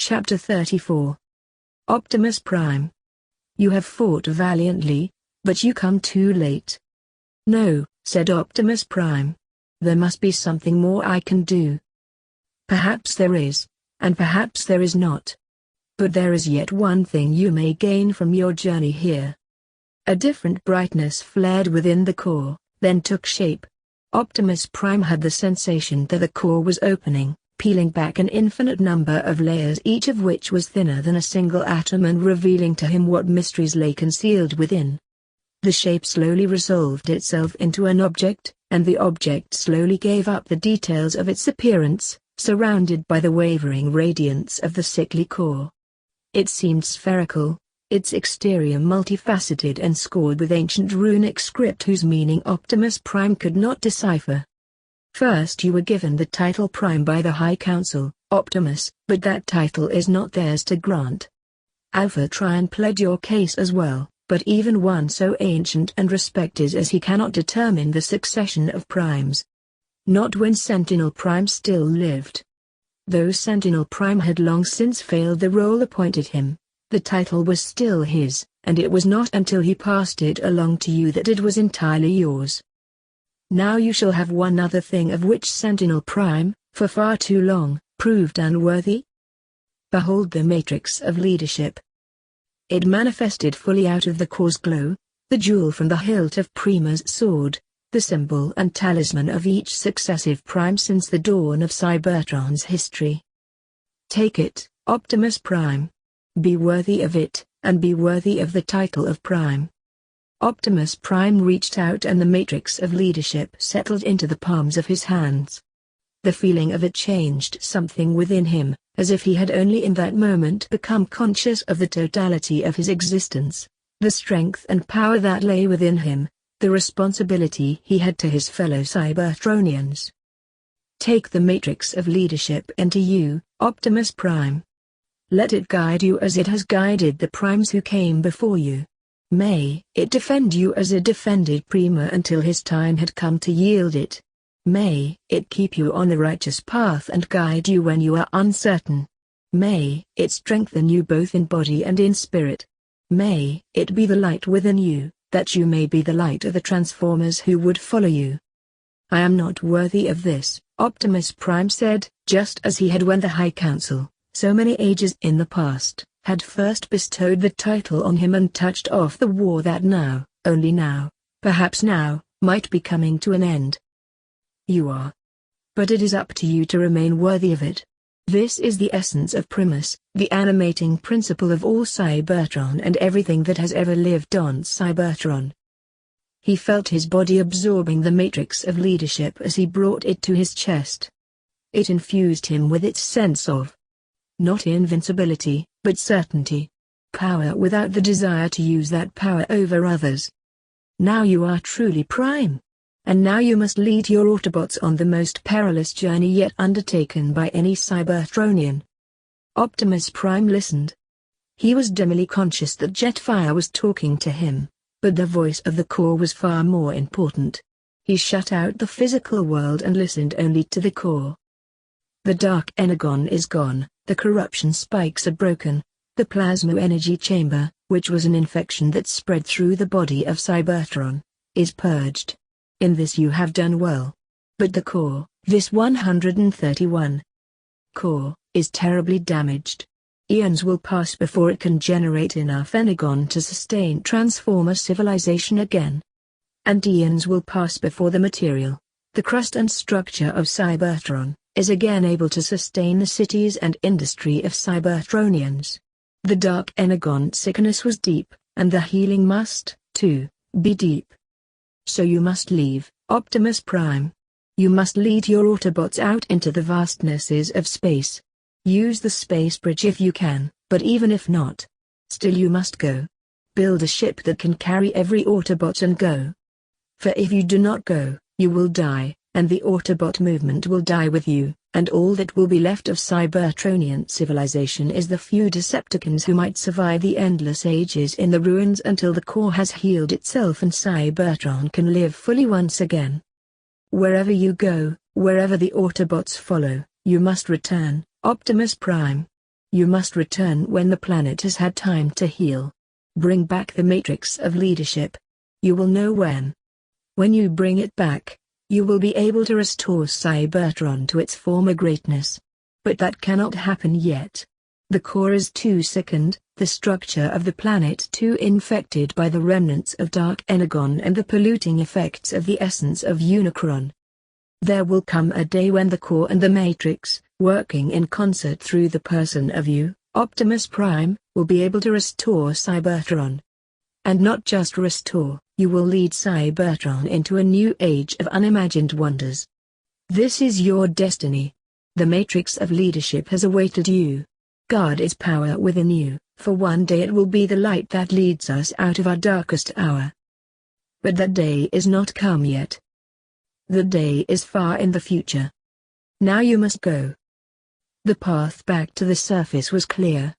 Chapter 34. Optimus Prime. You have fought valiantly, but you come too late. No, said Optimus Prime. There must be something more I can do. Perhaps there is, and perhaps there is not. But there is yet one thing you may gain from your journey here. A different brightness flared within the core, then took shape. Optimus Prime had the sensation that the core was opening, peeling back an infinite number of layers, each of which was thinner than a single atom, and revealing to him what mysteries lay concealed within. The shape slowly resolved itself into an object, and the object slowly gave up the details of its appearance, surrounded by the wavering radiance of the sickly core. It seemed spherical, its exterior multifaceted and scored with ancient runic script whose meaning Optimus Prime could not decipher. First, you were given the title Prime by the High Council, Optimus, but that title is not theirs to grant. Alpha Trion pled your case as well, but even one so ancient and respected as he cannot determine the succession of primes. Not when Sentinel Prime still lived. Though Sentinel Prime had long since failed the role appointed him, the title was still his, and it was not until he passed it along to you that it was entirely yours. Now you shall have one other thing of which Sentinel Prime, for far too long, proved unworthy. Behold the matrix of leadership. It manifested fully out of the core's glow, the jewel from the hilt of Prima's sword, the symbol and talisman of each successive prime since the dawn of Cybertron's history. Take it, Optimus Prime. Be worthy of it, and be worthy of the title of Prime. Optimus Prime reached out and the matrix of leadership settled into the palms of his hands. The feeling of it changed something within him, as if he had only in that moment become conscious of the totality of his existence, the strength and power that lay within him, the responsibility he had to his fellow Cybertronians. Take the matrix of leadership into you, Optimus Prime. Let it guide you as it has guided the primes who came before you. May it defend you as it defended Prima until his time had come to yield it. May it keep you on the righteous path and guide you when you are uncertain. May it strengthen you both in body and in spirit. May it be the light within you, that you may be the light of the Transformers who would follow you. I am not worthy of this, Optimus Prime said, just as he had when the High Council, so many ages in the past, had first bestowed the title on him and touched off the war that now, only now, perhaps now, might be coming to an end. You are. But it is up to you to remain worthy of it. This is the essence of Primus, the animating principle of all Cybertron and everything that has ever lived on Cybertron. He felt his body absorbing the matrix of leadership as he brought it to his chest. It infused him with its sense of not invincibility, but certainty. Power without the desire to use that power over others. Now you are truly Prime. And now you must lead your Autobots on the most perilous journey yet undertaken by any Cybertronian. Optimus Prime listened. He was dimly conscious that Jetfire was talking to him, but the voice of the core was far more important. He shut out the physical world and listened only to the core. The dark energon is gone, the corruption spikes are broken, the plasma energy chamber, which was an infection that spread through the body of Cybertron, is purged. In this you have done well. But the core, this 131 core, is terribly damaged. Eons will pass before it can generate enough energon to sustain Transformer civilization again. And eons will pass before the material, the crust and structure of Cybertron, is again able to sustain the cities and industry of Cybertronians. The dark energon sickness was deep, and the healing must, too, be deep. So you must leave, Optimus Prime. You must lead your Autobots out into the vastnesses of space. Use the space bridge if you can, but even if not, still you must go. Build a ship that can carry every Autobot and go. For if you do not go, you will die, and the Autobot movement will die with you, and all that will be left of Cybertronian civilization is the few Decepticons who might survive the endless ages in the ruins until the core has healed itself and Cybertron can live fully once again. Wherever you go, wherever the Autobots follow, you must return, Optimus Prime. You must return when the planet has had time to heal. Bring back the matrix of leadership. You will know when. When you bring it back, you will be able to restore Cybertron to its former greatness. But that cannot happen yet. The core is too sickened, the structure of the planet too infected by the remnants of Dark Energon and the polluting effects of the essence of Unicron. There will come a day when the core and the matrix, working in concert through the person of you, Optimus Prime, will be able to restore Cybertron. And not just restore, you will lead Cybertron into a new age of unimagined wonders. This is your destiny. The matrix of leadership has awaited you. Guard its power within you, for one day it will be the light that leads us out of our darkest hour. But that day is not come yet. The day is far in the future. Now you must go. The path back to the surface was clear.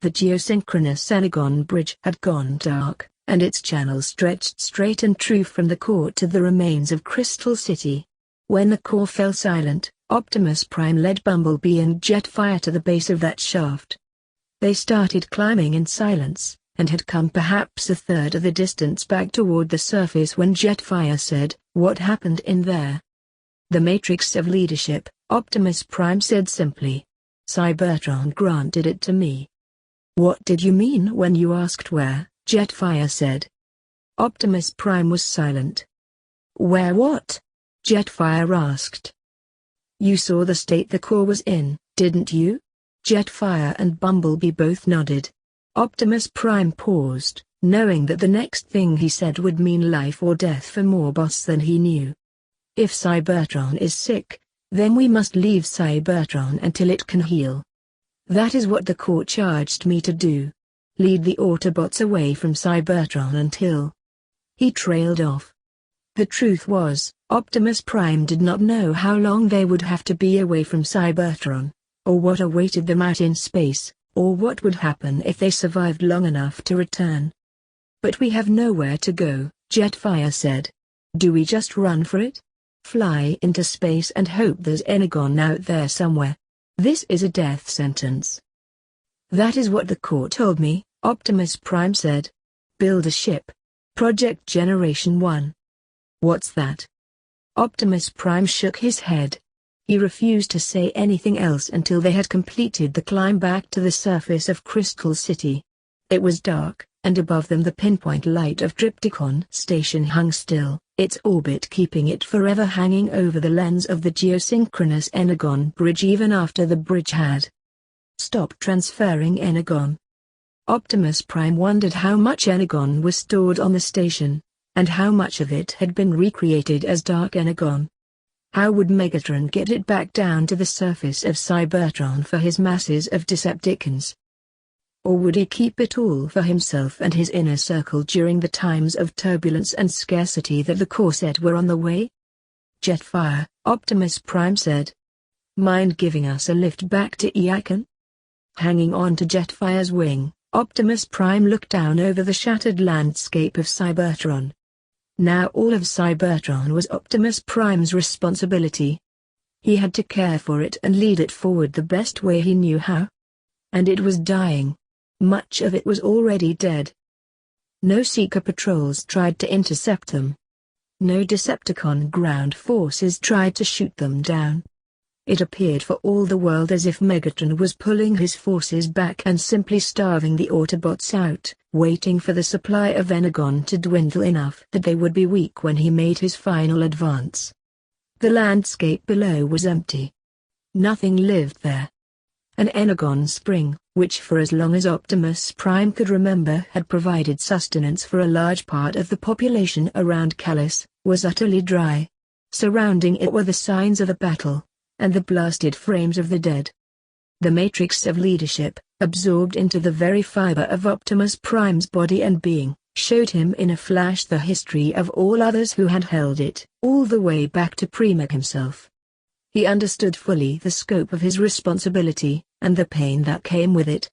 The geosynchronous Energon bridge had gone dark, and its channel stretched straight and true from the core to the remains of Crystal City. When the core fell silent, Optimus Prime led Bumblebee and Jetfire to the base of that shaft. They started climbing in silence, and had come perhaps a third of the distance back toward the surface when Jetfire said, "What happened in there?" "The matrix of leadership," Optimus Prime said simply. "Cybertron granted it to me." "What did you mean when you asked where?" Jetfire said. Optimus Prime was silent. "Where what?" Jetfire asked. "You saw the state the core was in, didn't you?" Jetfire and Bumblebee both nodded. Optimus Prime paused, knowing that the next thing he said would mean life or death for more boss than he knew. "If Cybertron is sick, then we must leave Cybertron until it can heal. That is what the core charged me to do. Lead the Autobots away from Cybertron until..." He trailed off. The truth was, Optimus Prime did not know how long they would have to be away from Cybertron, or what awaited them out in space, or what would happen if they survived long enough to return. "But we have nowhere to go," Jetfire said. "Do we just run for it? Fly into space and hope there's Energon out there somewhere? This is a death sentence." "That is what the core told me," Optimus Prime said. "Build a ship. Project Generation 1. "What's that?" Optimus Prime shook his head. He refused to say anything else until they had completed the climb back to the surface of Crystal City. It was dark, and above them the pinpoint light of Triptychon Station hung still, its orbit keeping it forever hanging over the lens of the geosynchronous Energon bridge even after the bridge had stopped transferring Energon. Optimus Prime wondered how much Energon was stored on the station, and how much of it had been recreated as Dark Energon. How would Megatron get it back down to the surface of Cybertron for his masses of Decepticons? Or would he keep it all for himself and his inner circle during the times of turbulence and scarcity that the core said were on the way? "Jetfire," Optimus Prime said. "Mind giving us a lift back to Iacon?" Hanging on to Jetfire's wing, Optimus Prime looked down over the shattered landscape of Cybertron. Now all of Cybertron was Optimus Prime's responsibility. He had to care for it and lead it forward the best way he knew how. And it was dying. Much of it was already dead. No Seeker patrols tried to intercept them. No Decepticon ground forces tried to shoot them down. It appeared for all the world as if Megatron was pulling his forces back and simply starving the Autobots out, waiting for the supply of Energon to dwindle enough that they would be weak when he made his final advance. The landscape below was empty. Nothing lived there. An Energon spring, which for as long as Optimus Prime could remember had provided sustenance for a large part of the population around Callus, was utterly dry. Surrounding it were the signs of a battle, and the blasted frames of the dead. The matrix of leadership, absorbed into the very fiber of Optimus Prime's body and being, showed him in a flash the history of all others who had held it, all the way back to Prima himself. He understood fully the scope of his responsibility, and the pain that came with it.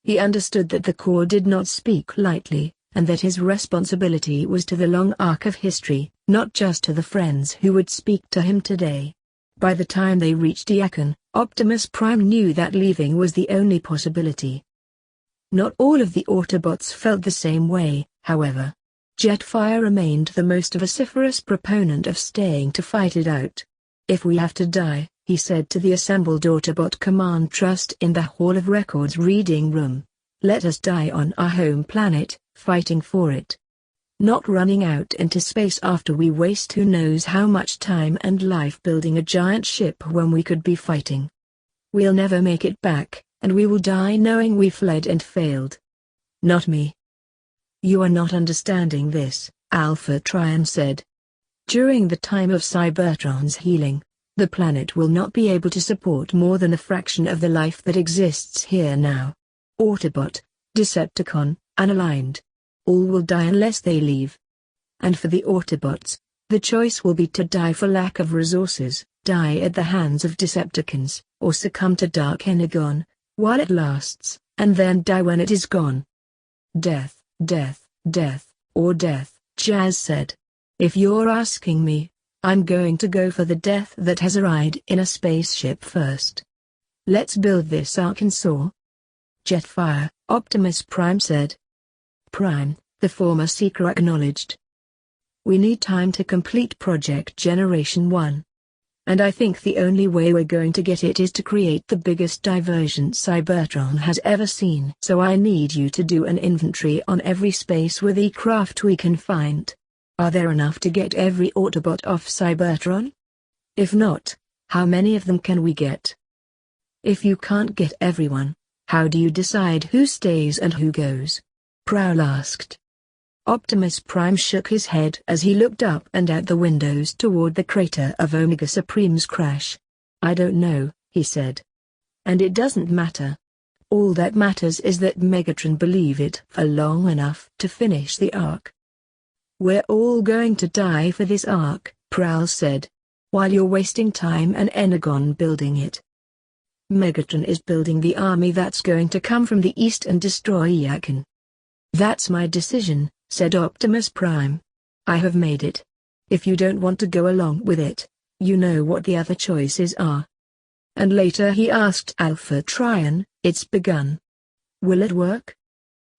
He understood that the core did not speak lightly, and that his responsibility was to the long arc of history, not just to the friends who would speak to him today. By the time they reached Iacon, Optimus Prime knew that leaving was the only possibility. Not all of the Autobots felt the same way, however. Jetfire remained the most vociferous proponent of staying to fight it out. "If we have to die," he said to the assembled Autobot Command Trust in the Hall of Records reading room, "let us die on our home planet, fighting for it. Not running out into space after we waste who knows how much time and life building a giant ship when we could be fighting. We'll never make it back, and we will die knowing we fled and failed." "Not me. You are not understanding this," Alpha Trion said. "During the time of Cybertron's healing, the planet will not be able to support more than a fraction of the life that exists here now. Autobot, Decepticon, unaligned. All will die unless they leave. And for the Autobots, the choice will be to die for lack of resources, die at the hands of Decepticons, or succumb to Dark Energon, while it lasts, and then die when it is gone. Death, death, death, or death," Jazz said. "If you're asking me, I'm going to go for the death that has a ride in a spaceship first. Let's build this Arkansas." "Jetfire," Optimus Prime said. "Prime," the former Seeker acknowledged. "We need time to complete Project Generation 1. And I think the only way we're going to get it is to create the biggest diversion Cybertron has ever seen. So I need you to do an inventory on every spaceworthy craft we can find. Are there enough to get every Autobot off Cybertron? If not, how many of them can we get? If you can't get everyone, how do you decide who stays and who goes?" Prowl asked. Optimus Prime shook his head as he looked up and out the windows toward the crater of Omega Supreme's crash. "I don't know," he said. "And it doesn't matter. All that matters is that Megatron believe it for long enough to finish the arc." "We're all going to die for this arc," Prowl said, "while you're wasting time and Energon building it. Megatron is building the army that's going to come from the east and destroy Iacon." "That's my decision," said Optimus Prime. "I have made it. If you don't want to go along with it, you know what the other choices are." And later he asked Alpha Trion, "It's begun. Will it work?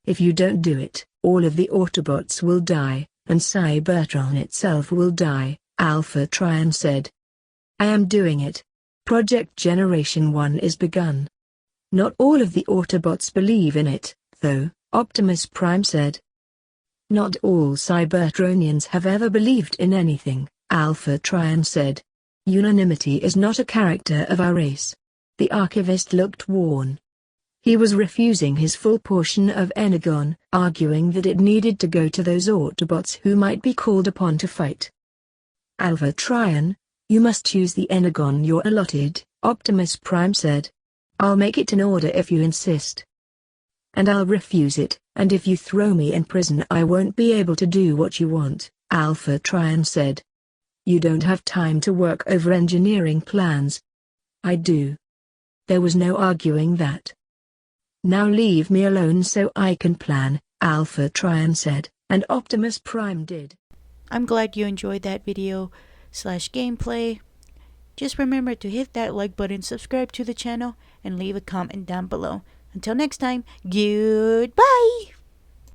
If you don't do it, all of the Autobots will die, and Cybertron itself will die," Alpha Trion said. "I am doing it. Project Generation 1 is begun." "Not all of the Autobots believe in it, though," Optimus Prime said. "Not all Cybertronians have ever believed in anything," Alpha Trion said. "Unanimity is not a character of our race." The archivist looked worn. He was refusing his full portion of Energon, arguing that it needed to go to those Autobots who might be called upon to fight. "Alpha Trion, you must choose the Energon you're allotted," Optimus Prime said. "I'll make it in order if you insist. And I'll refuse it, and if you throw me in prison I won't be able to do what you want," Alpha Trion said. "You don't have time to work over engineering plans." "I do." There was no arguing that. "Now leave me alone so I can plan," Alpha Trion said, and Optimus Prime did. I'm glad you enjoyed that video/gameplay. Just remember to hit that like button, subscribe to the channel, and leave a comment down below. Until next time, goodbye!